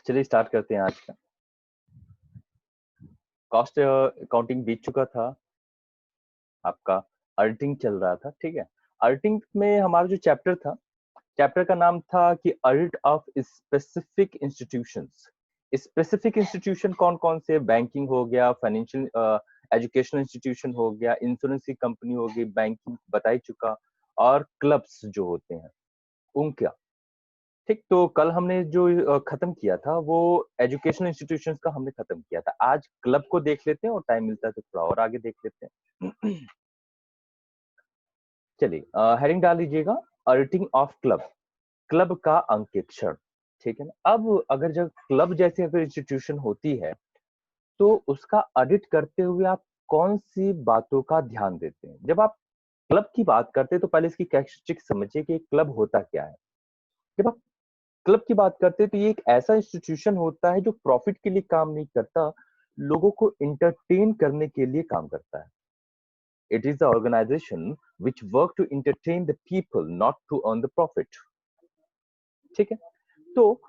चलिए स्टार्ट करते हैं आज का। कॉस्ट अकाउंटिंग बीत चुका था, आपका ऑडिटिंग चल रहा था, ठीक है। ऑडिटिंग में हमारा जो चैप्टर था, चैप्टर का नाम था कि audit of specific institutions. Specific institution कौन कौन से? बैंकिंग हो गया, फाइनेंशियल एजुकेशनल इंस्टीट्यूशन हो गया, इंश्योरेंस की कंपनी हो गई, बैंकिंग बता ही चुका, और क्लब्स जो होते हैं उनका। ठीक, तो कल हमने जो खत्म किया था वो एजुकेशनल इंस्टीट्यूशंस का हमने खत्म किया था। आज क्लब को देख लेते हैं और टाइम मिलता है तो थोड़ा और आगे देख लेते हैं। चलिए हेडिंग डाल लीजिएगा, ऑडिटिंग ऑफ क्लब, क्लब का अंकेक्षण। ठीक है ना। अब अगर जब क्लब जैसी अगर इंस्टीट्यूशन होती है तो उसका ऑडिट करते हुए आप कौन सी बातों का ध्यान देते हैं? जब आप क्लब की बात करते हैं तो पहले इसकी कैरेक्टरिस्टिक समझिए कि क्लब होता क्या है। जब आप क्लब की बात करते हैं तो ये एक ऐसा इंस्टीट्यूशन होता है जो प्रॉफिट के लिए काम नहीं करता, लोगों को इंटरटेन करने के लिए काम करता है। It is the organization which work to entertain the people, not to earn the profit. ठीक है, तो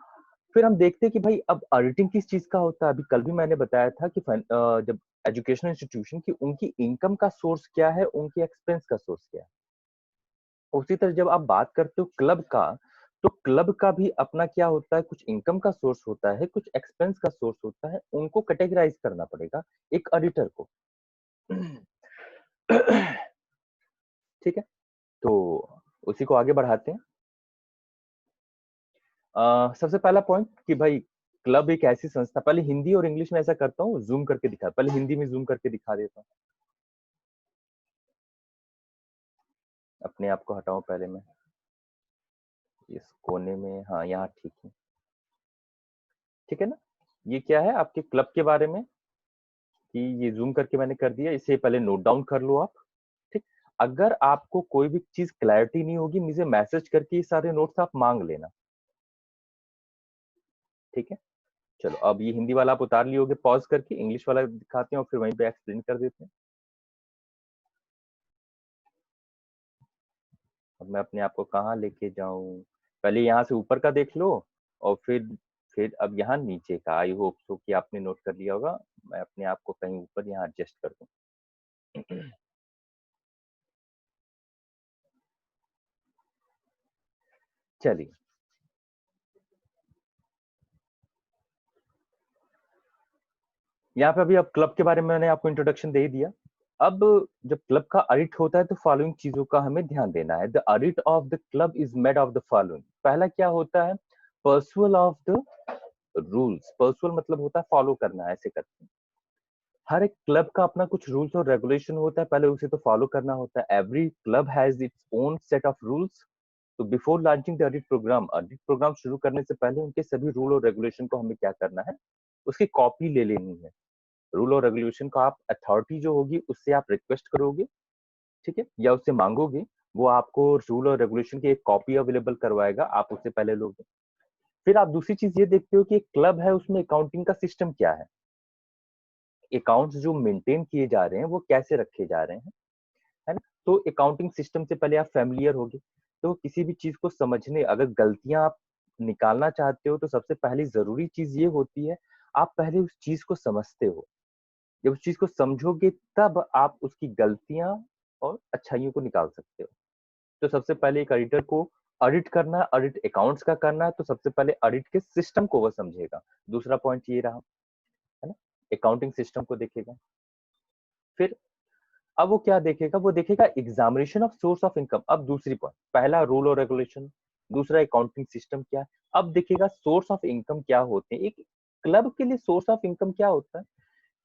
फिर हम देखते हैं कि भाई अब ऑडिटिंग किस चीज का होता है। अभी कल भी मैंने बताया था कि जब एजुकेशनल इंस्टीट्यूशन की उनकी इनकम का सोर्स क्या है, उनकी एक्सपेंस का सोर्स क्या है। उसी तरह जब आप बात करते हो क्लब का, तो क्लब का भी अपना क्या होता है, कुछ इनकम का सोर्स होता है, कुछ एक्सपेंस का सोर्स होता है, उनको कैटेगराइज करना पड़ेगा एक ऑडिटर को। ठीक है, तो उसी को आगे बढ़ाते हैं। सबसे पहला पॉइंट कि भाई क्लब एक ऐसी संस्था, पहले हिंदी और इंग्लिश में ऐसा करता हूँ, जूम करके दिखा, पहले हिंदी में जूम करके दिखा देता हूँ। अपने आप को हटाऊं पहले मैं इस कोने में, हाँ यहाँ ठीक है। ठीक है ना। ये क्या है आपके क्लब के बारे में कि ये जूम करके मैंने कर दिया, इसे पहले नोट डाउन कर लो आप। ठीक, अगर आपको कोई भी चीज क्लैरिटी नहीं होगी, मुझे मैसेज करके ये सारे नोट्स आप मांग लेना। ठीक है, चलो अब ये हिंदी वाला आप उतार लिए होगे, पॉज करके इंग्लिश वाला दिखाते हैं और फिर वहीं पे एक्सप्लेन कर देते हैं। अब मैं अपने आप को कहाँ लेके जाऊं? पहले यहाँ से ऊपर का देख लो और फिर अब यहाँ नीचे का। आई होप सो कि आपने नोट कर लिया होगा। मैं अपने आप को कहीं ऊपर यहाँ एडजस्ट कर दूं। चलिए, यहाँ पे अभी अब क्लब के बारे में मैंने आपको इंट्रोडक्शन दे ही दिया। अब जब क्लब का ऑडिट होता है तो फॉलोइंग चीजों का हमें ध्यान देना है। The audit of the club is made of the following. पहला क्या होता है? पर्सुअल ऑफ द रूल्स। पर्सुअल मतलब होता है फॉलो करना, ऐसे करते हैं। हर एक क्लब का अपना कुछ रूल्स और रेगुलेशन होता है, पहले उसे तो फॉलो करना होता है। Every club has its own set of rules. तो before launching the audit program शुरू करने से पहले उनके सभी रूल और रेगुलेशन को हमें क्या करना है, उसकी कॉपी ले लेनी है। रूल और रेगुलेशन को आप अथॉरिटी जो होगी उससे आप रिक्वेस्ट करोगे, ठीक है, या उससे मांगोगे, वो आपको रूल और रेगुलेशन की एक कॉपी अवेलेबल करवाएगा, आप उससे पहले लोगे। फिर आप दूसरी चीज ये देखते हो कि एक क्लब है, उसमें अकाउंटिंग का सिस्टम क्या है, अकाउंट्स जो मेंटेन किए जा रहे हैं वो कैसे रखे जा रहे हैं, है ना। तो अकाउंटिंग सिस्टम से पहले आप फैमिलियर होगे। तो किसी भी चीज को समझने, अगर गलतियां आप निकालना चाहते हो तो सबसे पहली जरूरी चीज ये होती है, आप पहले उस चीज को समझते हो। जब उस चीज को समझोगे तब आप उसकी गलतियां और अच्छाइयों को निकाल सकते हो। तो सबसे पहले एक ऑडिटर को ऑडिट करना है, ऑडिट अकाउंट्स का करना है, तो सबसे पहले ऑडिट के सिस्टम को वह समझेगा। दूसरा पॉइंट ये रहा, है ना, अकाउंटिंग सिस्टम को देखेगा। फिर अब वो क्या देखेगा, वो देखेगा examination of source of income. अब दूसरी पॉइंट, पहला रूल और रेगुलेशन, दूसरा अकाउंटिंग सिस्टम क्या है। अब देखेगा सोर्स ऑफ इनकम क्या होते हैं। एक क्लब के लिए सोर्स ऑफ इनकम क्या होता है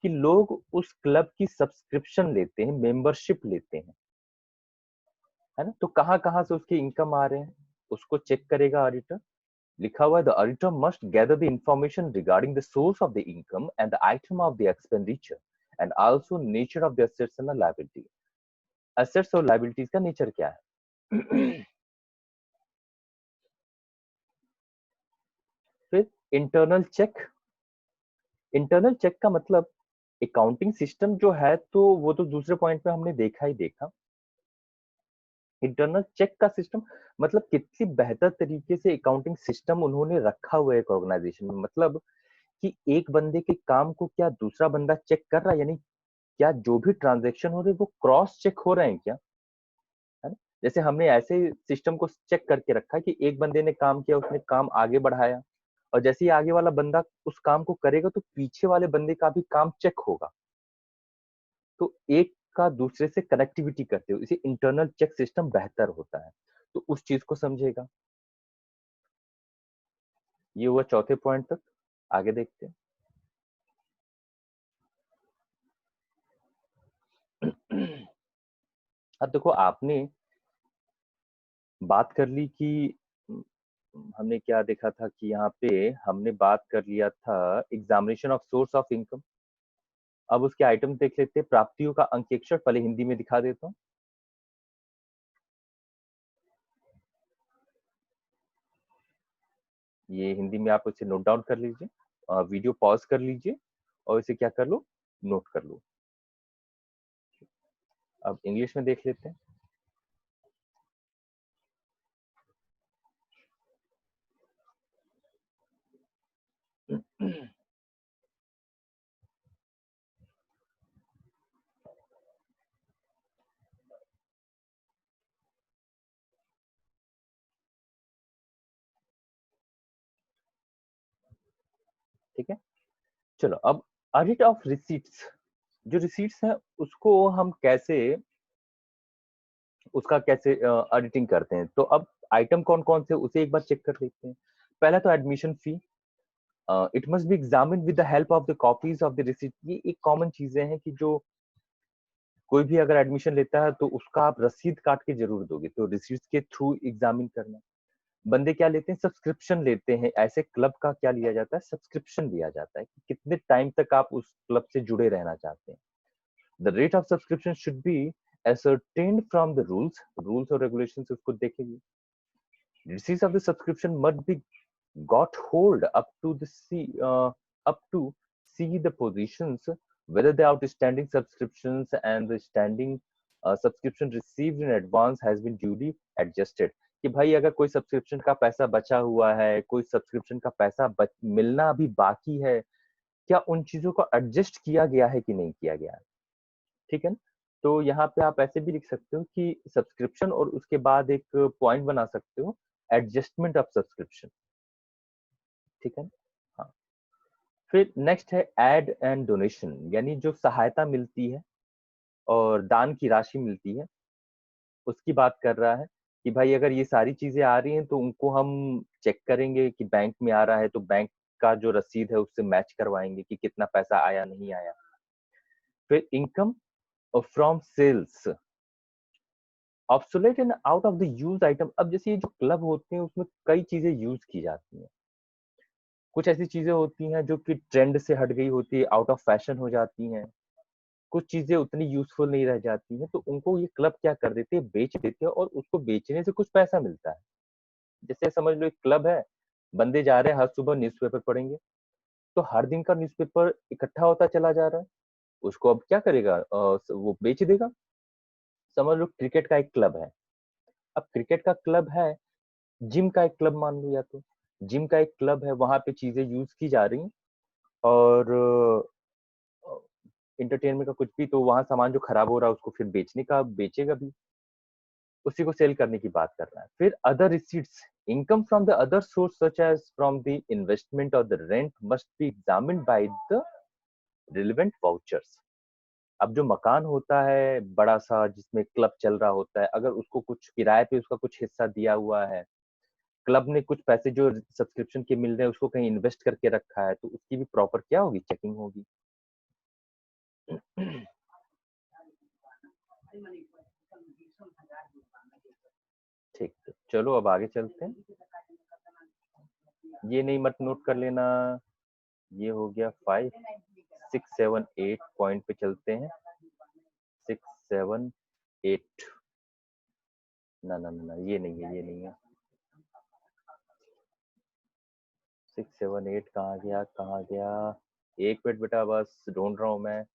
कि लोग उस क्लब की सब्सक्रिप्शन लेते हैं, मेंबरशिप लेते हैं, है ना। तो कहाँ कहाँ से उसके इनकम आ रहे हैं उसको चेक करेगा ऑडिटर। लिखा हुआ है, the auditor must gather the information regarding the source of the income and the item of the expenditure and also nature of the assets and liability. Assets और लायबिलिटीज का nature क्या है। फिर internal check. Internal check का मतलब, accounting system जो है तो वो तो दूसरे पॉइंट पे हमने देखा ही देखा। इंटरनल चेक का सिस्टम मतलब कितनी बेहतर तरीके से अकाउंटिंग सिस्टम उन्होंने रखा हुआ है एक ऑर्गेनाइजेशन में, मतलब कि एक बंदे के काम को क्या दूसरा बंदा चेक कर रहा है, यानी क्या जो भी ट्रांजैक्शन हो रहे हैं वो क्रॉस चेक हो रहे हैं क्या, है ना? जैसे हमने ऐसे सिस्टम को चेक करके रखा है कि एक बंदे ने काम किया, उसने काम आगे बढ़ाया, और जैसे ही आगे वाला बंदा उस काम को करेगा तो पीछे वाले बंदे का भी काम चेक होगा, तो एक का दूसरे से कनेक्टिविटी करते हो, इसे इंटरनल चेक सिस्टम बेहतर होता है, तो उस चीज को समझेगा। ये हुआ चौथे पॉइंट तक। आगे देखते हैं। अब देखो, आपने बात कर ली कि हमने क्या देखा था कि यहाँ पे हमने बात कर लिया था examination of source of income. अब उसके आइटम देख लेते हैं। प्राप्तियों का अंकेक्षण पहले हिंदी में दिखा देता हूँ। ये हिंदी में आप इसे नोट डाउन कर लीजिए, वीडियो पॉज कर लीजिए और इसे क्या कर लो, नोट कर लो। अब इंग्लिश में देख लेते हैं। ठीक है, चलो अब ऑडिट ऑफ रिसीट्स। जो रिसीट्स है उसको हम कैसे, उसका कैसे ऑडिटिंग करते हैं, तो अब आइटम कौन कौन से उसे एक बार चेक कर लेते हैं। पहला तो admission fee, it must be examined with the help of the copies of the receipt. ये एक कॉमन चीजें हैं कि जो कोई भी अगर एडमिशन लेता है तो उसका आप रसीद काट के जरूर दोगे, तो रिसीट के थ्रू एग्जामिन करना। बंदे क्या लेते हैं, सब्सक्रिप्शन लेते हैं। ऐसे क्लब का क्या लिया जाता है, सब्सक्रिप्शन लिया जाता है कि कितने टाइम तक आप उस क्लब से जुड़े रहना चाहते हैं। The rate of subscription should be ascertained from the rules और regulations उसको देखेंगे। Receipts of the subscription must be got hold up to see the positions whether the outstanding subscriptions and the standing subscription received in advance has been duly adjusted। कि भाई अगर कोई subscription का पैसा बचा हुआ है, कोई सब्सक्रिप्शन का पैसा मिलना अभी बाकी है, क्या उन चीजों को एडजस्ट किया गया है कि नहीं किया गया है। ठीक है ना? तो यहाँ पे आप ऐसे भी लिख सकते हो कि सब्सक्रिप्शन और उसके बाद एक पॉइंट बना सकते हो, एडजस्टमेंट ऑफ सब्सक्रिप्शन। ठीक है ना? हाँ। फिर नेक्स्ट है एड एंड डोनेशन, यानी जो सहायता मिलती है और दान की राशि मिलती है, उसकी बात कर रहा है कि भाई अगर ये सारी चीजें आ रही हैं तो उनको हम चेक करेंगे कि बैंक में आ रहा है तो बैंक का जो रसीद है उससे मैच करवाएंगे कि कितना पैसा आया नहीं आया। फिर income from sales, obsolete and out of the use item. अब जैसे ये जो क्लब होते हैं उसमें कई चीजें यूज की जाती हैं, कुछ ऐसी चीजें होती हैं जो कि ट्रेंड से हट गई होती है, आउट ऑफ फैशन हो जाती हैं, कुछ चीजें उतनी यूजफुल नहीं रह जाती हैं, तो उनको ये क्लब क्या कर देते हैं, बेच देते हैं और उसको बेचने से कुछ पैसा मिलता है। जैसे समझ लो एक क्लब है, बंदे जा रहे हैं हर सुबह न्यूज़पेपर पढ़ेंगे, तो हर दिन का न्यूज़पेपर इकट्ठा होता चला जा रहा है, उसको अब क्या करेगा, वो बेच देगा। समझ लो क्रिकेट का एक क्लब है, अब क्रिकेट का क्लब है, जिम का एक क्लब मान लो, या तो जिम का एक क्लब है, वहां पे चीजें यूज की जा रही हैं और इंटरटेनमेंट का कुछ भी, तो वहां सामान जो खराब हो रहा है उसको फिर बेचने का बेचेगा भी, उसी को सेल करने की बात कर रहा है। फिर other receipts, income from the other source such as from the investment और the rent must be examined by the relevant vouchers. अब जो मकान होता है बड़ा सा जिसमें क्लब चल रहा होता है, अगर उसको कुछ किराए पे उसका कुछ हिस्सा दिया हुआ है, क्लब ने कुछ पैसे जो सब्सक्रिप्शन के मिल रहे हैं उसको कहीं इन्वेस्ट करके रखा है, तो उसकी भी प्रॉपर क्या होगी, चेकिंग होगी। ठीक, तो चलो अब आगे चलते हैं। ये नहीं मत नोट कर लेना, ये हो गया 5, 6, 7, 8 पॉइंट पे चलते हैं। 6, 7, 8, ना ना ना ना, ये नहीं है, ये नहीं है। 6, 7, 8 कहाँ गया, कहाँ गया, एक मिनट बेटा बस ढूंढ रहा हूँ मैं,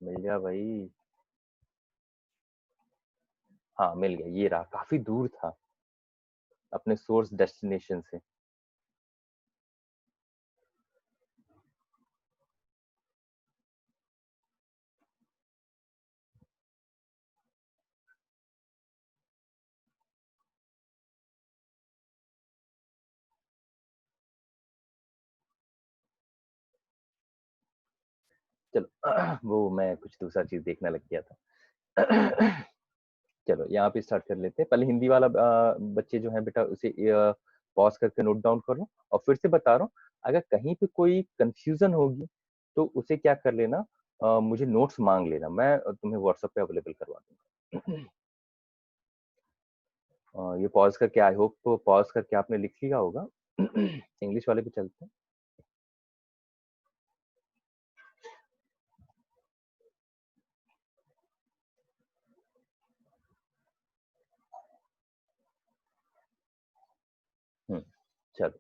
मिल गया भाई। हाँ मिल गया, ये रहा, काफी दूर था अपने सोर्स डेस्टिनेशन से। चलो वो मैं कुछ दूसरा चीज देखने लग गया था। चलो यहाँ पे स्टार्ट कर लेते हैं। पहले हिंदी वाला बच्चे जो है बेटा उसे पॉज करके नोट डाउन कर लो, और फिर से बता रहा हूँ, अगर कहीं पे कोई कंफ्यूजन होगी तो उसे क्या कर लेना, मुझे नोट्स मांग लेना, मैं तुम्हें व्हाट्सएप पे अवेलेबल करवा दूंगा। ये पॉज करके, आई होप पॉज करके आपने लिख लिया होगा। इंग्लिश वाले पे चलते हैं। चलो,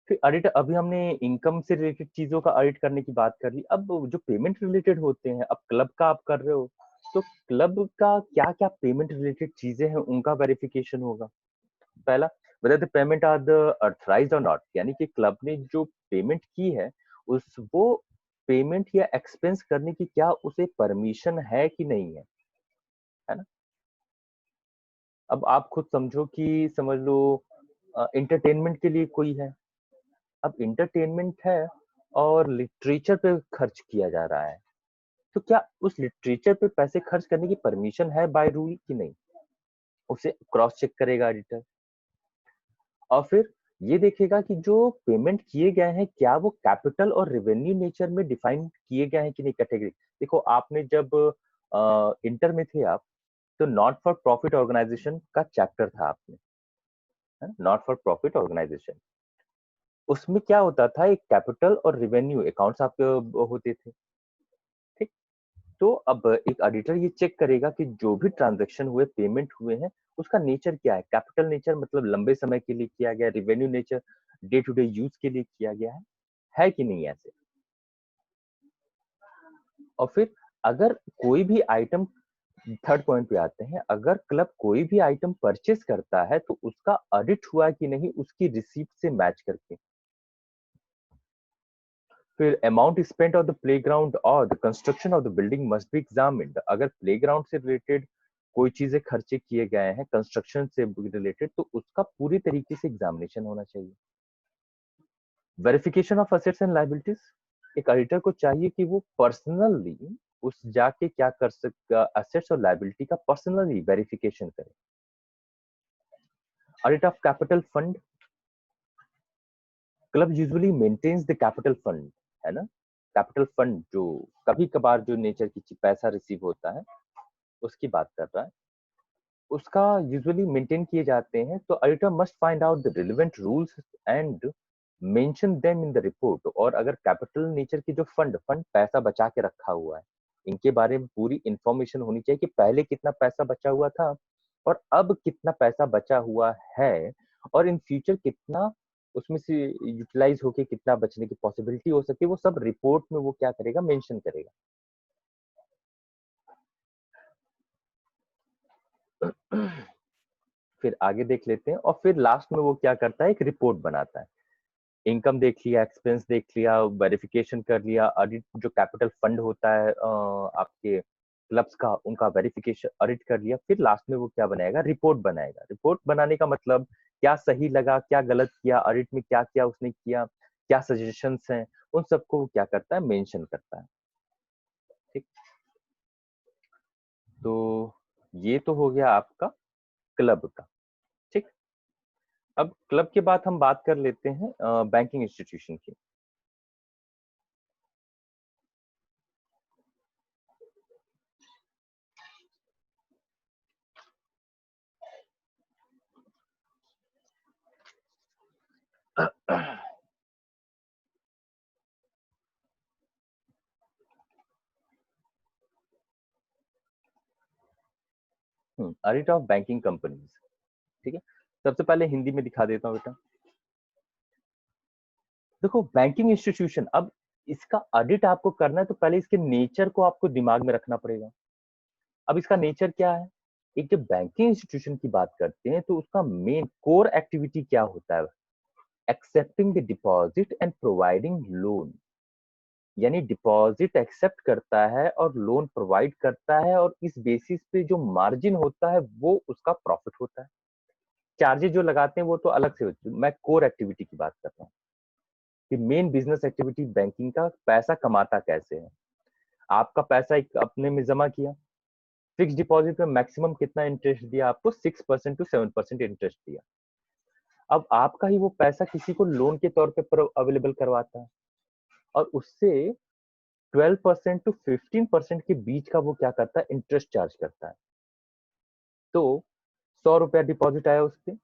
फिर ऑडिट, अभी हमने इनकम से रिलेटेड चीजों का ऑडिट करने की बात कर ली। अब जो पेमेंट रिलेटेड होते हैं, अब क्लब का आप कर रहे हो, तो क्लब का क्या क्या पेमेंट रिलेटेड चीजें हैं उनका वेरिफिकेशन होगा। पहला, whether the payment are the authorized or not, यानी कि क्लब ने जो पेमेंट की है उस वो पेमेंट या एक्सपेंस करने की क्या उसे परमिशन है कि नहीं है ना। अब आप खुद समझो कि समझ लो इंटरटेनमेंट के लिए कोई है, अब इंटरटेनमेंट है और लिटरेचर पे खर्च किया जा रहा है, तो क्या उस लिटरेचर पे पैसे खर्च करने की परमिशन है बाय रूल कि नहीं, उसे क्रॉस चेक करेगा एडिटर। और फिर ये देखेगा कि जो पेमेंट किए गए हैं क्या वो कैपिटल और रेवेन्यू नेचर में डिफाइन किए गए हैं कि नहीं, कैटेगरी। देखो आपने जब इंटर में थे आप, तो नॉट फॉर प्रॉफिट ऑर्गेनाइजेशन का चैप्टर था आपने, नॉट फॉर प्रॉफिट ऑर्गेनाइजेशन, उसमें क्या होता था, एक कैपिटल और रेवेन्यू अकाउंट्स आपके होते थे, ठीक। तो अब एक ऑडिटर ये चेक करेगा कि जो भी ट्रांजैक्शन हुए, पेमेंट हुए हैं, उसका नेचर क्या है। कैपिटल नेचर मतलब लंबे समय के लिए किया गया, revenue nature day to day use के लिए किया गया है कि नहीं ऐसे। और फिर अगर कोई भी आइटम, थर्ड पॉइंट पे आते हैं, अगर क्लब कोई भी आइटम परचेस करता है तो उसका ऑडिट हुआ कि नहीं उसकी रिसीप्ट से मैच करके। फिर amount spent on the playground और the construction of the building must be examined, अगर प्लेग्राउंड से रिलेटेड कोई चीजें खर्चे किए गए हैं, कंस्ट्रक्शन से रिलेटेड, तो उसका पूरी तरीके से एग्जामिनेशन होना चाहिए। Verification of assets and liabilities, एक ऑडिटर को चाहिए कि वो पर्सनली उस जाके क्या कर सकता, असेट्स और लायबिलिटी का पर्सनली वेरिफिकेशन करे। Audit of capital fund, club usually maintains the capital fund, है ना। कैपिटल फंड जो कभी कभार जो नेचर की पैसा रिसीव होता है उसकी बात कर रहा है, उसका यूजुअली मेंटेन किए जाते हैं। तो auditor must find out the relevant rules and mention them in the report. और अगर कैपिटल नेचर की जो फंड फंड पैसा बचा के रखा हुआ है, इनके बारे में पूरी इंफॉर्मेशन होनी चाहिए कि पहले कितना पैसा बचा हुआ था और अब कितना पैसा बचा हुआ है, और इन फ्यूचर कितना उसमें से यूटिलाइज होके कितना बचने की पॉसिबिलिटी हो सकती है, वो सब रिपोर्ट में वो क्या करेगा, मेंशन करेगा। फिर आगे देख लेते हैं, और फिर लास्ट में वो क्या करता है, एक रिपोर्ट बनाता है। इनकम देख लिया, एक्सपेंस देख लिया, वेरिफिकेशन कर लिया, ऑडिट जो कैपिटल फंड होता है आपके क्लब्स का, उनका वेरिफिकेशन ऑडिट कर लिया। फिर लास्ट में वो क्या बनाएगा, रिपोर्ट बनाएगा। रिपोर्ट बनाने का मतलब क्या सही लगा, क्या गलत किया, ऑडिट में क्या क्या उसने किया, क्या सजेशंस हैं, उन सबको वो क्या करता है, मेंशन करता है, ठीक। तो ये तो हो गया आपका क्लब का, ठीक। अब क्लब के बाद हम बात कर लेते हैं बैंकिंग इंस्टीट्यूशन की। ऑडिट ऑफ बैंकिंग कंपनीज, ठीक है। सबसे पहले हिंदी में दिखा देता हूँ बेटा। देखो बैंकिंग इंस्टीट्यूशन, अब इसका ऑडिट आपको करना है तो पहले इसके नेचर को आपको दिमाग में रखना पड़ेगा। अब इसका नेचर क्या है, एक जब बैंकिंग इंस्टीट्यूशन की बात करते हैं तो उसका मेन कोर एक्टिविटी क्या होता है? Accepting the deposit and providing loan, यानी डिपॉजिट एक्सेप्ट करता है और लोन प्रोवाइड करता है, और इस बेसिस पे जो मार्जिन होता है वो उसका प्रॉफिट होता है। चार्जेस जो लगाते हैं वो तो अलग से होती है, मैं कोर एक्टिविटी की बात कर रहा हूँ कि मेन बिजनेस एक्टिविटी बैंकिंग का पैसा कमाता कैसे है। आपका पैसा एक अपने में जमा किया, फिक्स डिपॉजिट में मैक्सिमम कितना इंटरेस्ट दिया आपको? 6% टू 7% इंटरेस्ट दिया। अब आपका ही वो पैसा किसी को लोन के तौर पे अवेलेबल करवाता है, और उससे 12% टू 15% के बीच का वो क्या करता है? इंटरेस्ट चार्ज करता है। तो 100 रुपया डिपॉजिट आया उस पे,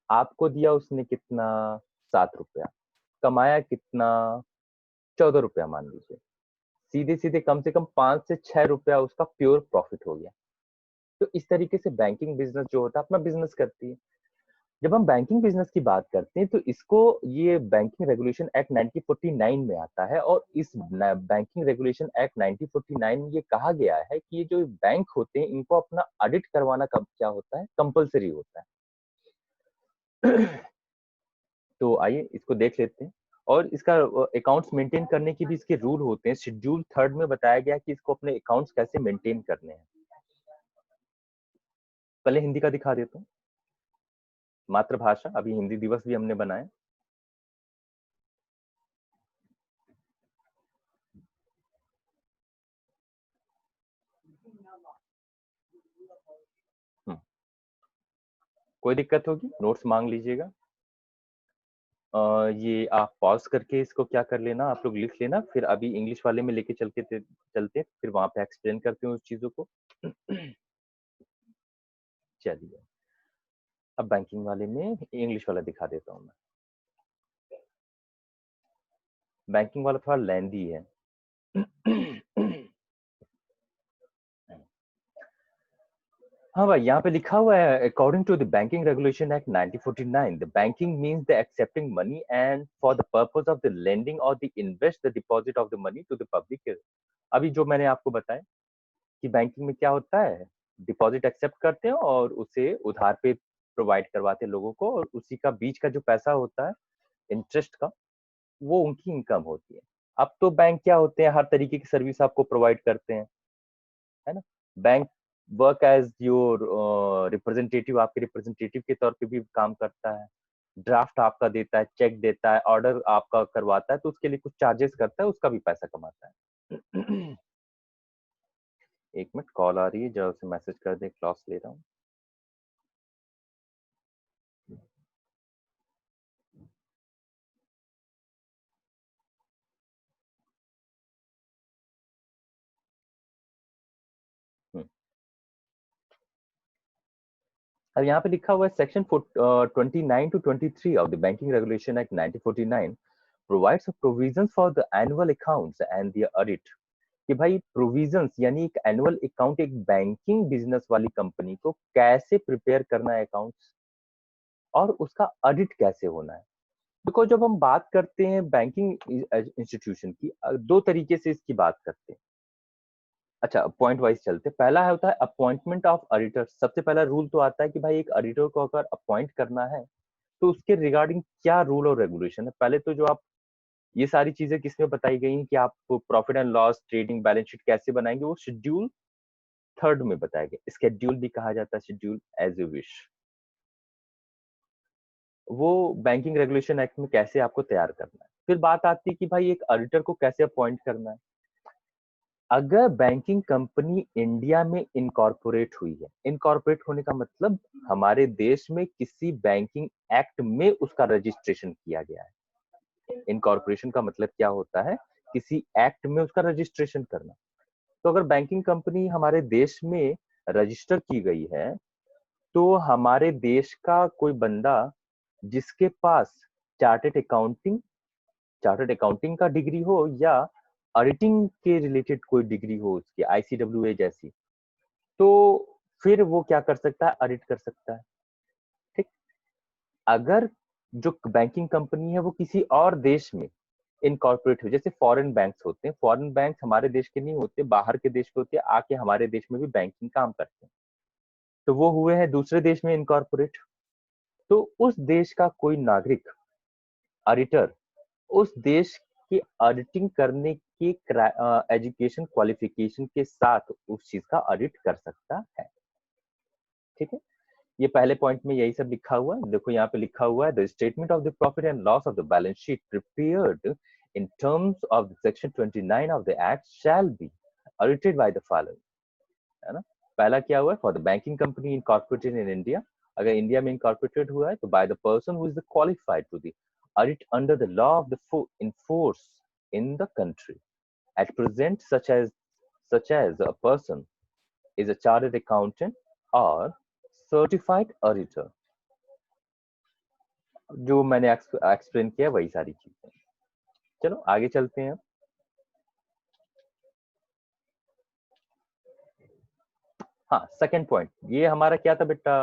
आपको दिया उसने कितना? 7 रुपया। कमाया कितना? 14 रुपया मान लीजिए। सीधे सीधे कम से कम 5 से 6 रुपया उसका प्योर प्रॉफिट हो गया। तो इस तरीके से बैंकिंग बिजनेस जो होता है अपना बिजनेस करती है। जब हम बैंकिंग बिजनेस की बात करते हैं तो इसको, ये बैंकिंग रेगुलेशन एक्ट 1949 में आता है, और इस बैंकिंग रेगुलेशन एक्ट 1949 में ये कहा गया है कि ये जो बैंक होते हैं इनको अपना ऑडिट करवाना कब क्या होता है? कंपलसरी होता है। तो आइए इसको देख लेते हैं। और इसका अकाउंट्स मेंटेन करने की भी इसके रूल होते हैं। शेड्यूल 3 में बताया गया कि इसको अपने अकाउंट्स कैसे मेंटेन करने हैं। पहले हिंदी का दिखा देता हूँ, मातृभाषा, अभी हिंदी दिवस भी हमने बनाया। कोई दिक्कत होगी नोट्स मांग लीजिएगा। ये आप पॉज करके इसको क्या कर लेना, आप लोग लिख लेना, फिर अभी इंग्लिश वाले में लेके चलते फिर वहां पे एक्सप्लेन करते हैं उस चीजों को। चलिए, अब बैंकिंग वाले में इंग्लिश वाला दिखा देता हूँ मैं। बैंकिंग वाला थोड़ा लेंदी है। हाँ भाई, यहाँ पे लिखा हुआ है according to the banking regulation act 1949, the banking means the accepting money and for the purpose of the lending और the invest the deposit of the money to the public. अभी जो मैंने आपको बताया कि बैंकिंग में क्या होता है, डिपॉजिट एक्सेप्ट करते हैं और उसे उधार पे प्रोवाइड करवाते हैं लोगों को, और उसी का बीच का जो पैसा होता है इंटरेस्ट का, वो उनकी इनकम होती है। अब तो बैंक क्या होते हैं, हर तरीके की सर्विस आपको प्रोवाइड करते हैं, है ना। Bank work as your representative, आपके रिप्रेजेंटेटिव के तौर पे भी काम करता है। ड्राफ्ट आपका देता है, चेक देता है, ऑर्डर आपका करवाता है, तो उसके लिए कुछ चार्जेस करता है, उसका भी पैसा कमाता है। एक मिनट, कॉल आ रही है, जरा उसे मैसेज कर दे, क्लास ले रहा हूँ। अब यहाँ पे लिखा हुआ है section 29 to 23 of the banking regulation act 1949 provides a provisions for the annual accounts and the audit। कि भाई प्रोविजंस यानी एक एनुअल अकाउंट एक बैंकिंग बिजनेस वाली कंपनी को कैसे प्रिपेयर करना है अकाउंट्स, और उसका ऑडिट कैसे होना है। देखो, जब हम बात करते हैं बैंकिंग इंस्टीट्यूशन की, दो तरीके से इसकी बात करते हैं। अच्छा, पॉइंट वाइज चलते, पहला है होता है अपॉइंटमेंट ऑफ ऑडिटर। सबसे पहला रूल तो आता है कि भाई एक ऑडिटर को अगर अपॉइंट करना है तो उसके रिगार्डिंग क्या रूल और रेगुलेशन है। पहले तो जो आप, ये सारी चीजें किसमें बताई गई हैं कि आप profit and loss, trading, balance sheet कैसे बनाएंगे, वो शेड्यूल 3 में बताया गया। स्केड्यूल भी कहा जाता है, शेड्यूल, एज यू विश। वो बैंकिंग रेगुलेशन एक्ट में कैसे आपको तैयार करना है। फिर बात आती है कि भाई एक ऑडिटर को कैसे अपॉइंट करना है। अगर बैंकिंग कंपनी इंडिया में इनकॉर्पोरेट हुई है, इनकॉर्पोरेट होने का मतलब हमारे देश में किसी बैंकिंग एक्ट में उसका रजिस्ट्रेशन किया गया है। इनकॉर्पोरेशन का मतलब क्या होता है? किसी एक्ट में उसका रजिस्ट्रेशन करना। तो अगर बैंकिंग कंपनी हमारे देश में रजिस्टर की गई है, तो हमारे देश का कोई बंदा जिसके पास चार्टेड अकाउंटिंग चार्टेड अकाउंटिंग का डिग्री हो, या ऑडिटिंग के रिलेटेड कोई डिग्री हो उसकी, आईसीडब्ल्यूए जैसी, तो फिर वो क्या कर सकता है? ऑडिट कर सकता है। ठीक। अगर जो बैंकिंग कंपनी है वो किसी और देश में इनकॉर्पोरेट हो, जैसे फॉरेन बैंक्स होते हैं, फॉरेन बैंक्स हमारे देश के नहीं होते, बाहर के देश के होते हैं, आके हमारे देश में भी बैंकिंग काम करते हैं, तो वो हुए हैं दूसरे देश में इनकॉर्पोरेट। तो उस देश का कोई नागरिक ऑडिटर उस देश की ऑडिटिंग करने की एजुकेशन क्वालिफिकेशन के साथ उस चीज का ऑडिट कर सकता है। ठीक है, ये पहले पॉइंट में यही सब लिखा हुआ है। देखो यहाँ पे लिखा हुआ है the statement of the profit and loss of the balance sheet prepared in terms of the section 29 of the act shall be audited by the following, है ना। पहला क्या हुआ है, for the banking company incorporated in India, अगर India में incorporated हुआ है तो by the person who is qualified to the audit under the law of the in force in the country at present such as a person is a chartered accountant or certified auditor। जो मैंने explain किया वही सारी चीजें। चलो आगे चलते हैं। हाँ, सेकंड पॉइंट, ये हमारा क्या था बेटा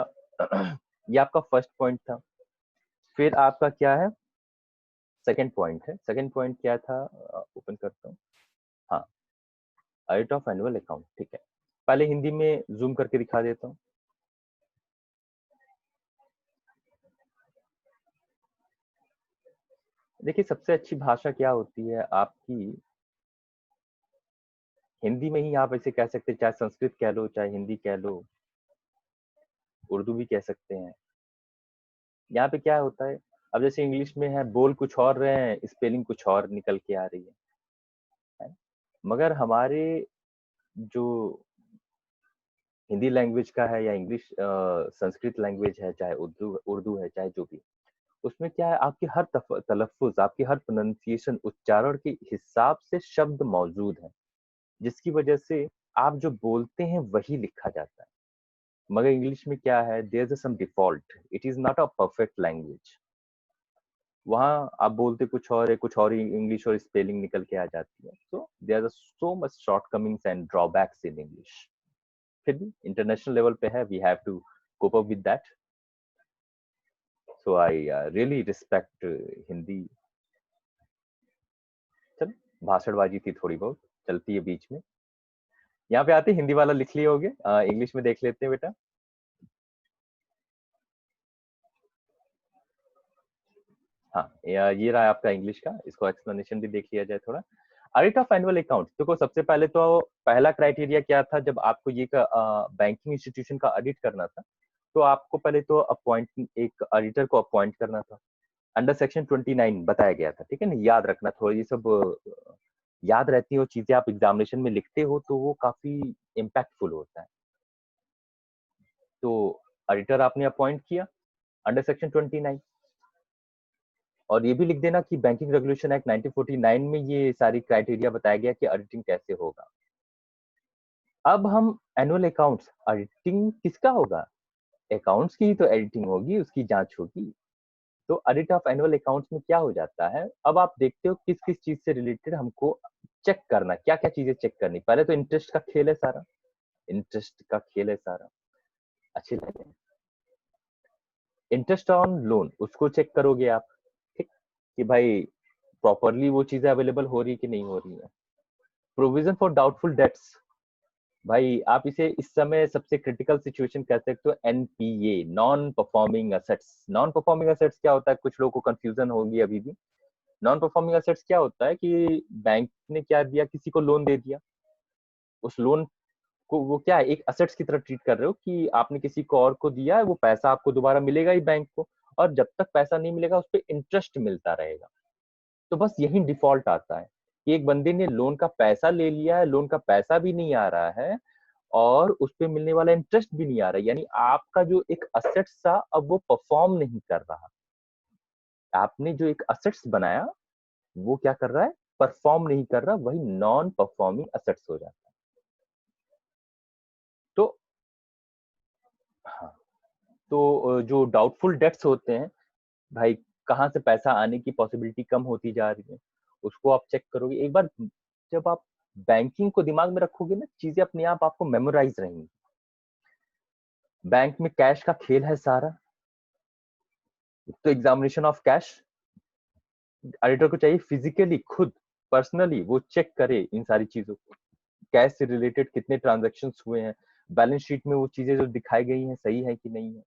ये आपका फर्स्ट पॉइंट था। फिर आपका क्या है, सेकंड पॉइंट है। सेकंड पॉइंट क्या था, ओपन करता हूँ। हाँ, ऑडिट ऑफ एनुअल अकाउंट। ठीक है, पहले हिंदी में जूम करके दिखा देता हूँ। देखिए, सबसे अच्छी भाषा क्या होती है आपकी, हिंदी में ही आप ऐसे कह सकते हैं, चाहे संस्कृत कह लो, चाहे हिंदी कह लो, उर्दू भी कह सकते हैं। यहाँ पे क्या होता है, अब जैसे इंग्लिश में है, बोल कुछ और रहे हैं, स्पेलिंग कुछ और निकल के आ रही है। मगर हमारे जो हिंदी लैंग्वेज का है या इंग्लिश संस्कृत लैंग्वेज है, चाहे उर्दू उर्दू है, चाहे जो भी, उसमें क्या है, आपकी हर तलफ्फुज, आपकी हर प्रोनाउंसिएशन, उच्चारण के हिसाब से शब्द मौजूद है, जिसकी वजह से आप जो बोलते हैं वही लिखा जाता है। मगर इंग्लिश में क्या है, there is some default, it is not a perfect language. वहां आप बोलते कुछ और है, कुछ और ही इंग्लिश और स्पेलिंग निकल के आ जाती है। So there are so much shortcomings and drawbacks in English. फिर भी इंटरनेशनल लेवल पे है, we have to cope up with that. So I really respect Hindi. चल, भाषणबाजी थी थोड़ी बहुत, चलती है बीच में। यहाँ पे आते हिंदी वाला लिख लिए होगे, इंग्लिश में देख लेते हैं बेटा। हाँ, ये रहा आपका इंग्लिश का, इसको एक्सप्लेनेशन भी देख लिया जाए थोड़ा। ऑडिट ऑफ एनुअल अकाउंट, देखो सबसे पहले तो पहला क्राइटेरिया क्या था, जब आपको ये बैंकिंग इंस्टीट्यूशन का ऑडिट करना था, तो आपको पहले तो अपॉइंट एक ऑडिटर को अपॉइंट करना था। अंडर सेक्शन 29 बताया गया था। ठीक है ना, याद रखना थोड़ा, ये सब याद रहती हो चीजें, आप एग्जामिनेशन में लिखते हो तो वो काफी इम्पैक्टफुल होता है। तो ऑडिटर आपने अपॉइंट किया अंडर सेक्शन 29, और ये भी लिख देना कि बैंकिंग रेगुलेशन एक्ट 1949 में ये सारी क्राइटेरिया बताया गया कि ऑडिटिंग कैसे होगा। अब हम एनुअल अकाउंट्स, ऑडिटिंग किसका होगा, अकाउंट्स की ही तो एडिटिंग होगी, उसकी जांच होगी। तो ऑडिट ऑफ एनुअल अकाउंट्स में क्या हो जाता है, अब आप देखते हो किस किस चीज से रिलेटेड हमको चेक करना, क्या क्या चीजें चेक करनी। पहले तो इंटरेस्ट का खेल है सारा, इंटरेस्ट का खेल है सारा, अच्छे लगे। इंटरेस्ट ऑन लोन, उसको चेक करोगे आप, ठीक, कि भाई प्रॉपरली वो चीजें अवेलेबल हो रही है कि नहीं हो रही है। प्रोविजन फॉर डाउटफुल डेट्स, भाई आप इसे इस समय सबसे क्रिटिकल सिचुएशन कह सकते हो, NPA, non performing assets. Non performing assets क्या होता है, कुछ लोगों को कंफ्यूजन होगी अभी भी। नॉन परफॉर्मिंग असेट्स क्या होता है कि बैंक ने क्या दिया, किसी को लोन दे दिया, उस लोन को वो क्या है, एक असेट्स की तरह ट्रीट कर रहे हो कि आपने किसी को और को दिया है, वो पैसा आपको दोबारा मिलेगा ही बैंक को, और जब तक पैसा नहीं मिलेगा उस पर इंटरेस्ट मिलता रहेगा। तो बस यही डिफॉल्ट आता है कि एक बंदे ने लोन का पैसा ले लिया है, लोन का पैसा भी नहीं आ रहा है, और उस पे मिलने वाला इंटरेस्ट भी नहीं आ रहा है, यानी आपका जो एक असेट्स था अब वो परफॉर्म नहीं कर रहा। आपने जो एक असेट्स बनाया वो क्या कर रहा है, परफॉर्म नहीं कर रहा, वही नॉन परफॉर्मिंग असेट्स हो जाता है। तो हाँ, तो जो डाउटफुल डेट्स होते हैं, भाई कहाँ से पैसा आने की पॉसिबिलिटी कम होती जा रही है, उसको आप चेक करोगे एक बार। जब आप बैंकिंग को दिमाग में रखोगे ना, चीजें अपने आप आपको मेमोराइज रहेंगी। बैंक में कैश का खेल है सारा, तो एग्जामिनेशन ऑफ कैश, ऑडिटर को चाहिए फिजिकली खुद पर्सनली वो चेक करे इन सारी चीजों को, कैश से रिलेटेड कितने ट्रांजेक्शन हुए हैं, बैलेंस शीट में वो चीजें जो दिखाई गई हैं सही है कि नहीं है।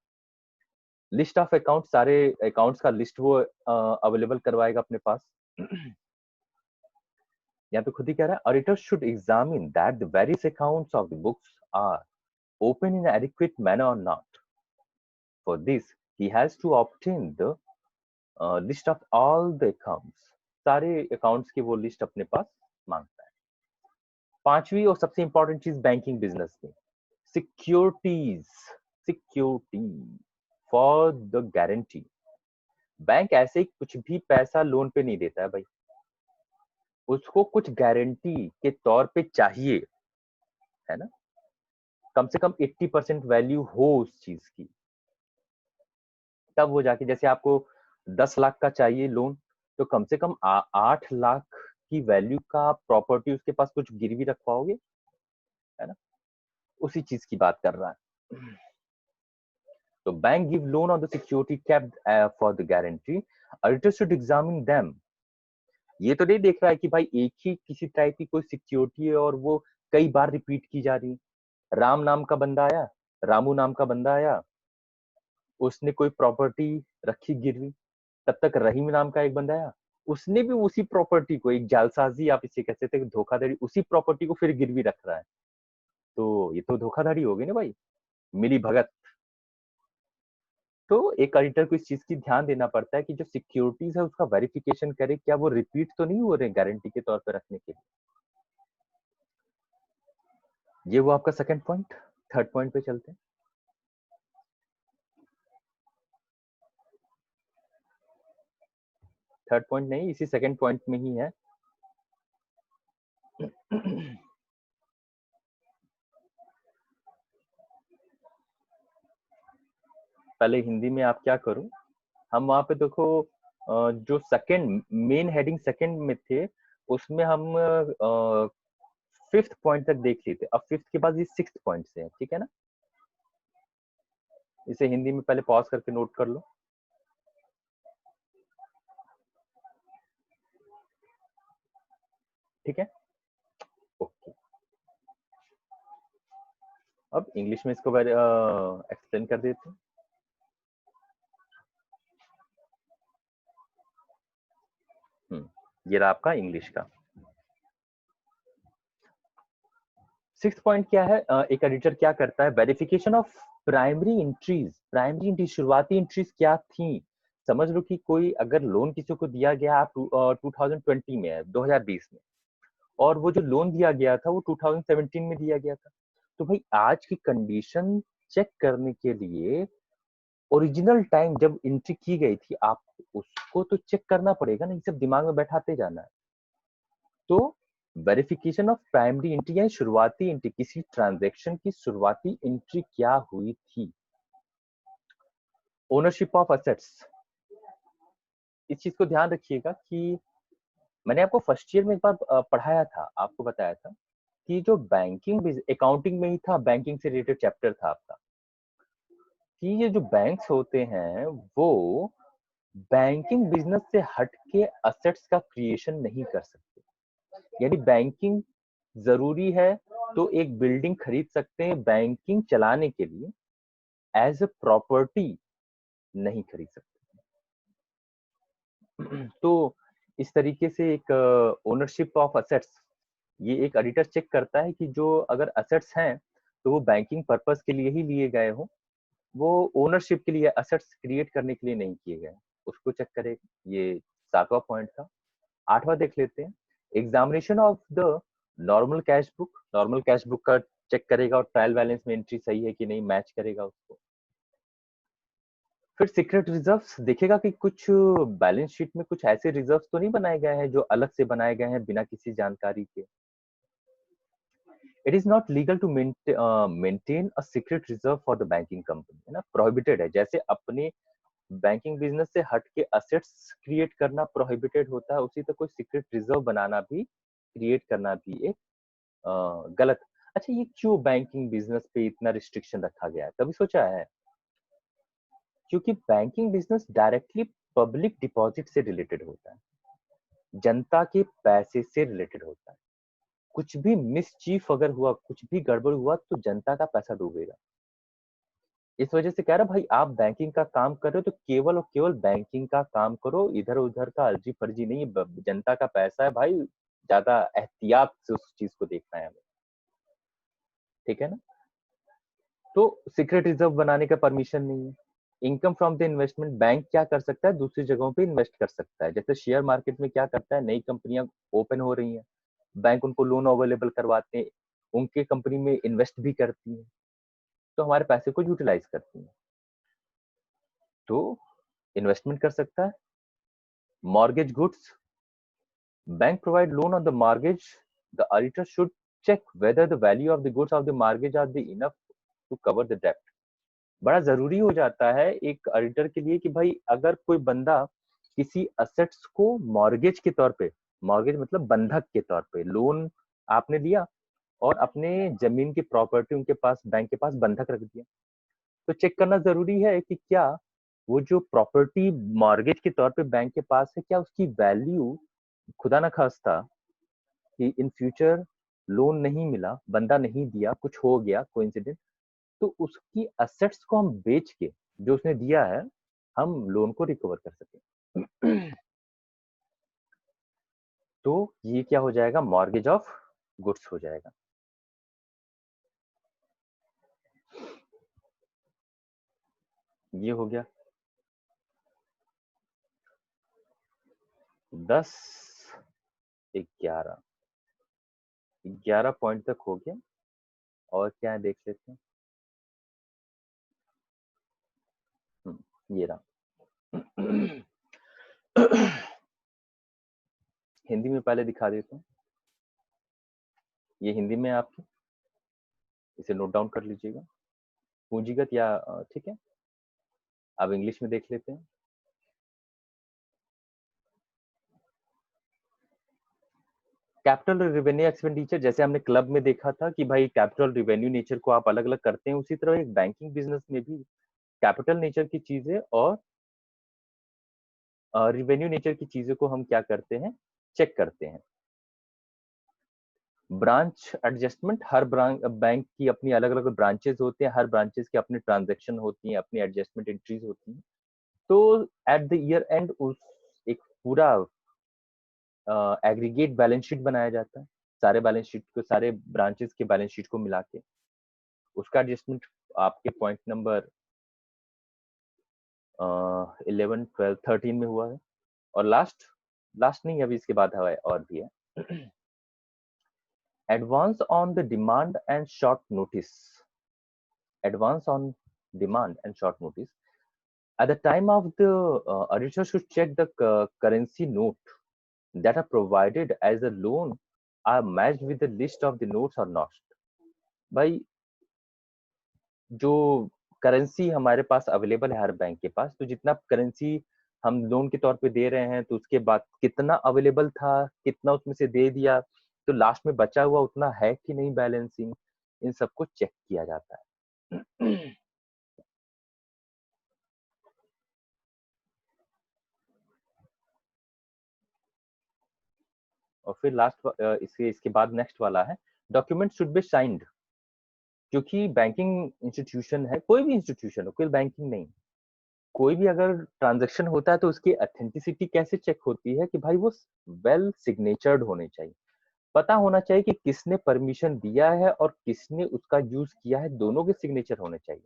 लिस्ट ऑफ अकाउंट, सारे अकाउंट्स का लिस्ट वो अवेलेबल करवाएगा अपने पास। यहाँ पे खुद ही कह रहा है, auditor should examine that the various accounts of the books are open in adequate manner और not. For this he has to obtain the list of all the accounts. सारे अकाउंट्स की वो लिस्ट अपने पास मांगता है। पांचवी और सबसे इंपॉर्टेंट चीज बैंकिंग बिजनेस में, securities. Security for the guarantee. Bank ऐसे ही कुछ भी पैसा लोन पे नहीं देता है भाई, उसको कुछ गारंटी के तौर पे चाहिए, है ना। कम से कम 80% वैल्यू हो उस चीज की, तब वो जाके, जैसे आपको 10 लाख का चाहिए लोन, तो कम से कम 8 लाख की वैल्यू का प्रॉपर्टी उसके पास कुछ गिरवी रखवाओगे, है ना। उसी चीज की बात कर रहा है। तो bank give loan on the security kept for the guarantee, auditor should examine them. ये तो नहीं देख रहा है कि भाई एक ही किसी टाइप की कोई सिक्योरिटी है और वो कई बार रिपीट की जा रही है। राम नाम का बंदा आया, रामू नाम का बंदा आया, उसने कोई प्रॉपर्टी रखी गिरवी। तब तक रहीम नाम का एक बंदा आया, उसने भी उसी प्रॉपर्टी को, एक जालसाजी आप इसे कह सकते हैं, धोखाधड़ी, उसी प्रॉपर्टी को फिर गिरवी रख रहा है। तो ये तो धोखाधड़ी हो गई ना भाई, मिली भगत। तो एक ऑडिटर को इस चीज की ध्यान देना पड़ता है कि जो सिक्योरिटीज है उसका वेरिफिकेशन करे, क्या वो रिपीट तो नहीं हो रहे गारंटी के तौर पर रखने के लिए। ये वो आपका सेकंड पॉइंट। थर्ड पॉइंट पे चलते हैं। थर्ड पॉइंट नहीं, इसी सेकंड पॉइंट में ही है। पहले हिंदी में आप क्या करो, हम वहां पे देखो जो सेकंड मेन हेडिंग सेकंड में थे, उसमें हम फिफ्थ पॉइंट तक देख लेते। अब फिफ्थ के बाद ये सिक्स्थ पॉइंट से है, ठीक है ना। इसे हिंदी में पहले पॉज करके नोट कर लो, ठीक है। ओके, अब इंग्लिश में इसको एक्सप्लेन कर देते हैं। ये रहा आपका इंग्लिश का। सिक्स्थ पॉइंट क्या है, एक एडिटर क्या करता है, verification of primary entries. Primary entry, शुरुआती एंट्रीज क्या थी। समझ लो कि कोई अगर लोन किसी को दिया गया, आप 2020 में है, 2020 में, और वो जो लोन दिया गया था वो 2017 में दिया गया था। तो भाई आज की कंडीशन चेक करने के लिए ओरिजिनल टाइम जब एंट्री की गई थी, आप उसको तो चेक करना पड़ेगा ना, ये सब दिमाग में बैठाते जाना है। तो वेरिफिकेशन ऑफ प्राइमरी एंट्री यानी शुरुआती एंट्री, किसी ट्रांजैक्शन की शुरुआती एंट्री क्या हुई थी। ओनरशिप ऑफ असेट्स, इस चीज को ध्यान रखिएगा कि मैंने आपको फर्स्ट ईयर में एक बार पढ़ाया था, आपको बताया था कि जो बैंकिंग अकाउंटिंग में ही था, बैंकिंग से रिलेटेड चैप्टर था आपका, कि ये जो बैंक्स होते हैं वो बैंकिंग बिजनेस से हट के असेट्स का क्रिएशन नहीं कर सकते। यानी बैंकिंग जरूरी है तो एक बिल्डिंग खरीद सकते हैं बैंकिंग चलाने के लिए, एज ए प्रॉपर्टी नहीं खरीद सकते। तो इस तरीके से एक ओनरशिप ऑफ असेट्स, ये एक ऑडिटर चेक करता है कि जो अगर असेट्स हैं तो वो बैंकिंग पर्पस के लिए ही लिए गए हो, वो ओनरशिप के लिए, असेट्स क्रिएट करने के लिए नहीं किए गए, उसको चेक करेगा। ये सातवां पॉइंट था। आठवां देख लेते हैं, examination of the normal cash book. Normal cash book का चेक करेगा और ट्रायल बैलेंस में एंट्री सही है कि नहीं, मैच करेगा उसको। फिर सीक्रेट रिजर्व्स देखेगा कि कुछ बैलेंस शीट में कुछ ऐसे रिजर्व्स तो नहीं बनाए गए हैं जो अलग से बनाए गए हैं बिना किसी जानकारी के। It is not legal to maintain a secret reserve for the banking company, है ना, प्रोहिबिटेड है। जैसे अपने बैंकिंग बिजनेस से हट के असेट्स क्रिएट करना प्रोहिबिटेड होता है, उसी तरह कोई सीक्रेट रिजर्व बनाना भी, क्रिएट करना भी एक गलत। अच्छा, ये क्यों बैंकिंग बिजनेस पे इतना रिस्ट्रिक्शन रखा गया है, कभी सोचा है। क्योंकि banking business directly public deposit से रिलेटेड होता है, जनता के पैसे से रिलेटेड होता है। कुछ भी मिसचीफ अगर हुआ, कुछ भी गड़बड़ हुआ तो जनता का पैसा डूबेगा। इस वजह से कह रहा भाई आप बैंकिंग का काम कर रहे हो तो केवल और केवल बैंकिंग का काम करो, इधर उधर का अर्जी फर्जी नहीं। जनता का पैसा है भाई, ज्यादा एहतियात से उस चीज को देखना है हमें, ठीक है ना। तो सीक्रेट रिजर्व बनाने का परमिशन नहीं है। Income from the investment, bank क्या कर सकता है, दूसरी जगहों पे इन्वेस्ट कर सकता है। जैसे शेयर मार्केट में क्या करता है, नई कंपनियां ओपन हो रही हैं, बैंक उनको लोन अवेलेबल करवाते हैं, उनके कंपनी में इन्वेस्ट भी करती है, तो हमारे पैसे को यूटिलाइज करती है, तो इन्वेस्टमेंट कर सकता है। Mortgage goods, bank provide loan on the mortgage, the auditor should check whether the value of the goods of the mortgage are the enough to cover the debt। बड़ा जरूरी हो जाता है एक ऑडिटर के लिए कि भाई अगर कोई बंदा किसी असेट्स को मॉर्गेज के तौर पे, मॉर्गेज मतलब बंधक के तौर पे, लोन आपने लिया और अपने जमीन की प्रॉपर्टी उनके पास, बैंक के पास बंधक रख दिया, तो चेक करना जरूरी है कि क्या वो जो प्रॉपर्टी मॉर्गेज के तौर पे बैंक के पास है, क्या उसकी वैल्यू, खुदा ना खास्ता कि इन फ्यूचर लोन नहीं मिला, बंदा नहीं दिया, कुछ हो गया कोइंसिडेंट, तो उसकी असेट्स को हम बेच के जो उसने दिया है हम लोन को रिकवर कर सके। तो ये क्या हो जाएगा, मॉर्गेज ऑफ गुड्स हो जाएगा। ये हो गया 10 11 11 पॉइंट तक हो गया। और क्या है देख लेते हैं। ये रहा। हिंदी में पहले दिखा देता हूँ, ये हिंदी में है आपकी, इसे नोट डाउन कर लीजिएगा, पूंजीगत या ठीक है। अब इंग्लिश में देख लेते हैं। कैपिटल रिवेन्यू एक्सपेंडिचर, जैसे हमने क्लब में देखा था कि भाई कैपिटल रिवेन्यू नेचर को आप अलग अलग करते हैं, उसी तरह एक बैंकिंग बिजनेस में भी कैपिटल नेचर की चीजें और रिवेन्यू नेचर की चीजों को हम क्या करते हैं, चेक करते हैं। ब्रांच एडजस्टमेंट, हर बैंक की अपनी अलग अलग ब्रांचेस होते हैं, हर ब्रांचेस की अपनी ट्रांजेक्शन होती हैं, अपनी एडजस्टमेंट एंट्रीज होती हैं। तो एट द ईयर एंड उस एक पूरा एग्रीगेट बैलेंस शीट बनाया जाता है, सारे बैलेंस शीट को, सारे ब्रांचेस के बैलेंस शीट को मिला के उसका एडजस्टमेंट आपके पॉइंट नंबर 11 12 13 में हुआ है। और लास्ट लास्ट नहीं, अभी इसके बाद है और भी है। Advance on the demand and short notice, advance on demand and short notice. At the time of the auditor should check the currency note that are provided as a loan are matched with the list of the notes or not। भाई जो currency हमारे पास available है हर bank के पास, तो जितना currency हम loan के तौर पे दे रहे हैं, तो उसके बाद कितना अवेलेबल था, कितना उसमें से दे दिया, तो लास्ट में बचा हुआ उतना है कि नहीं बैलेंसिंग, इन सबको चेक किया जाता है। और फिर लास्ट इसके बाद नेक्स्ट वाला है, डॉक्यूमेंट शुड बी साइंड। क्योंकि बैंकिंग इंस्टीट्यूशन है, कोई भी इंस्टीट्यूशन हो, कोई बैंकिंग नहीं, कोई भी अगर ट्रांजेक्शन होता है तो उसकी ऑथेंटिसिटी कैसे चेक होती है कि भाई वो वेल सिग्नेचर्ड होने चाहिए, पता होना चाहिए कि किसने परमिशन दिया है और किसने उसका यूज किया है, दोनों के सिग्नेचर होने चाहिए,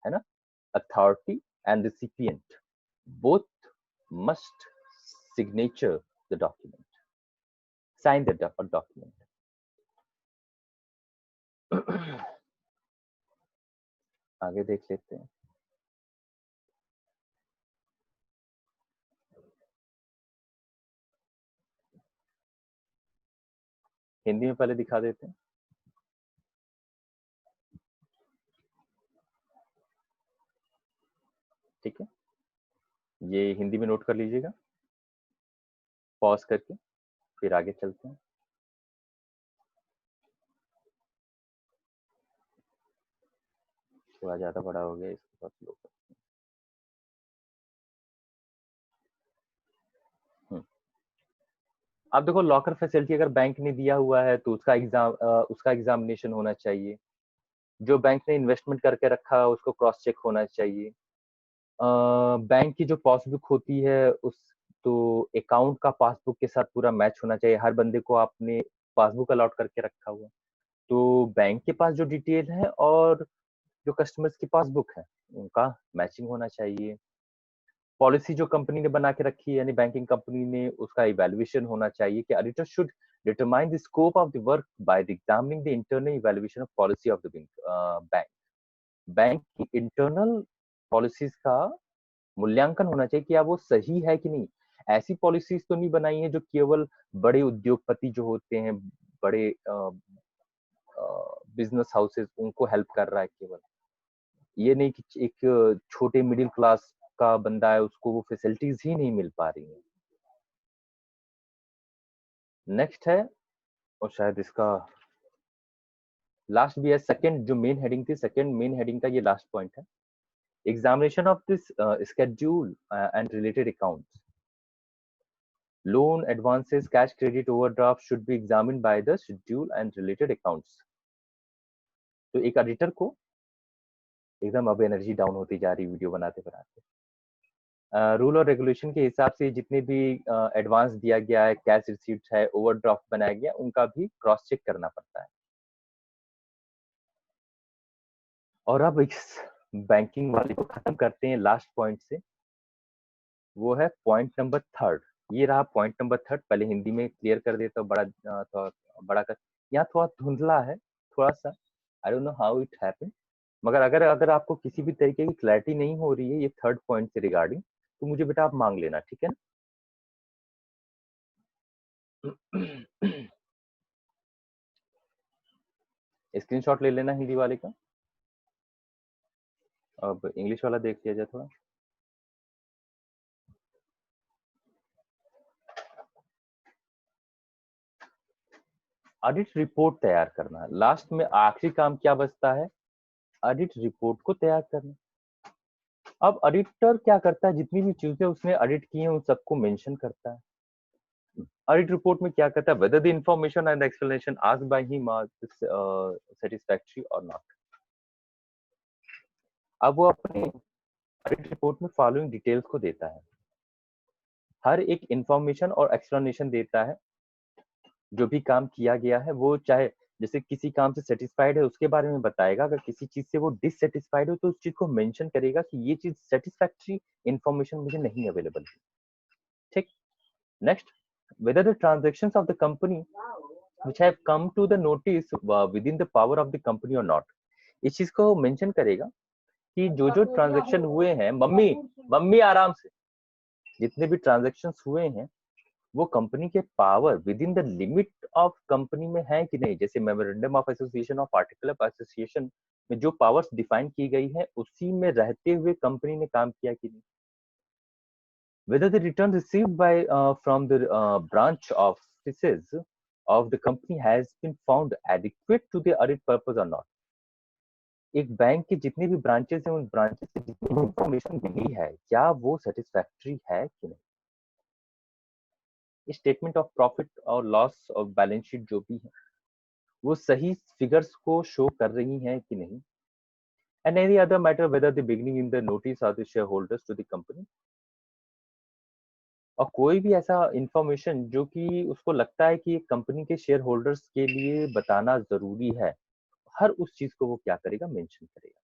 है ना। Authority and recipient both must signature the document, sign the document. आगे देख लेते हैं। हिंदी में पहले दिखा देते हैं। ठीक है, ये हिंदी में नोट कर लीजिएगा, पॉज करके फिर आगे चलते हैं। थोड़ा ज्यादा बड़ा हो गया, इसके बाद स्लो करते हैं। आप देखो लॉकर फैसिलिटी अगर बैंक ने दिया हुआ है तो उसका एग्जामिनेशन होना चाहिए। जो बैंक ने इन्वेस्टमेंट करके रखा उसको क्रॉस चेक होना चाहिए। बैंक की जो पासबुक होती है उस तो अकाउंट का पासबुक के साथ पूरा मैच होना चाहिए। हर बंदे को आपने पासबुक अलॉट करके रखा हुआ, तो बैंक के पास जो डिटेल है और जो कस्टमर्स की पासबुक है उनका मैचिंग होना चाहिए। पॉलिसी जो कंपनी ने बना के रखी है यानी बैंकिंग कंपनी ने, उसका इवैल्यूएशन होना चाहिए कि auditor should determine the scope of the work by the examining the internal evaluation of policy of the bank. Bank की इंटरनल पॉलिसीज का मूल्यांकन होना चाहिए कि क्या वो सही है कि नहीं। ऐसी पॉलिसीज तो नहीं बनाई है जो केवल बड़े उद्योगपति जो होते हैं, बड़े बिजनेस हाउसेस, उनको हेल्प कर रहा है केवल। ये नहीं कि एक छोटे मिडिल क्लास का बंदा है उसको वो फैसिलिटीज ही नहीं मिल पा रही है। नेक्स्ट है, और शायद इसका लास्ट भी है, सेकंड जो मेन हेडिंग थी, सेकंड मेन हेडिंग का ये लास्ट पॉइंट है, examination of this schedule and related accounts. Loan, advances, cash credit, overdraft should be examined by the schedule and related accounts. तो एक ऑडिटर को एकदम, अब एनर्जी डाउन होती जा रही वीडियो बनाते बनाते, रूल और रेगुलेशन के हिसाब से जितने भी एडवांस दिया गया है, कैश रिसीप्ट है, ओवरड्राफ्ट बनाया गया, उनका भी क्रॉस चेक करना पड़ता है। और अब इस बैंकिंग वाले को खत्म करते हैं लास्ट पॉइंट से, वो है पॉइंट नंबर थर्ड। ये रहा पॉइंट नंबर थर्ड, पहले हिंदी में क्लियर कर देता हूँ, थोड़ा बड़ा कर, यहाँ थोड़ा धुंधला है थोड़ा सा, I don't know how it happened, मगर अगर अगर आपको किसी भी तरीके की क्लैरिटी नहीं हो रही है ये थर्ड पॉइंट से रिगार्डिंग, तो मुझे बेटा आप मांग लेना, ठीक है ना। स्क्रीनशॉट ले लेना हिंदी वाले का। अब इंग्लिश वाला देख लिया जाए थोड़ा। ऑडिट रिपोर्ट तैयार करना, लास्ट में आखिरी काम क्या बचता है, ऑडिट रिपोर्ट को तैयार करना। अब ऑडिटर क्या करता है, जितनी भी चीजें उसने ऑडिट की हैं उन सबको मेंशन करता है। ऑडिट रिपोर्ट में क्या कहता है, whether the information and explanation asked by him are satisfactory और नॉट। अब वो अपने ऑडिट रिपोर्ट में फॉलोइंग डिटेल्स को देता है, हर एक इंफॉर्मेशन और एक्सप्लेनेशन देता है, जो भी काम किया गया है वो, चाहे जैसे किसी काम से सेटिस्फाइड है उसके बारे में बताएगा, अगर किसी चीज से वो डिससेटिस्फाइड हो तो उस चीज को मेंशन करेगा कि ये चीज सेटिस्फैक्टरी इंफॉर्मेशन मुझे नहीं अवेलेबल है। ठीक, next, whether the transactions of the company which have come to the notice within the power of the company or not। इस चीज को मेंशन करेगा कि जो जो ट्रांजेक्शन हुए हैं, मम्मी मम्मी आराम से, जितने भी ट्रांजेक्शन हुए हैं वो कंपनी के power with in the limit of company में है कि नहीं। जैसे memorandum of association of article of association में जो पावर्स डिफाइन की गई है उसी में रहते हुए कंपनी ने काम किया कि नहीं। whether the return received by from the branch offices of the company has been found adequate to the audit purpose or not। एक बैंक के जितने भी ब्रांचेस हैं उन ब्रांचेस से जितनी भी इंफॉर्मेशन मिली है क्या वो सेटिस्फैक्टरी है कि नहीं। स्टेटमेंट ऑफ प्रॉफिट और लॉस और बैलेंस शीट जो भी है वो सही फिगर्स को शो कर रही हैं कि नहीं। And any other matter whether the beginning in the notice of the shareholders to the company. और कोई भी ऐसा इंफॉर्मेशन जो कि उसको लगता है कि कंपनी के शेयर होल्डर्स के लिए बताना जरूरी है, हर उस चीज को वो क्या करेगा, मेंशन करेगा।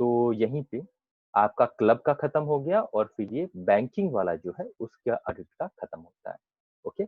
तो यहीं पे आपका क्लब का खत्म हो गया और फिर ये बैंकिंग वाला जो है उसका ऑडिट का खत्म होता है। ओके।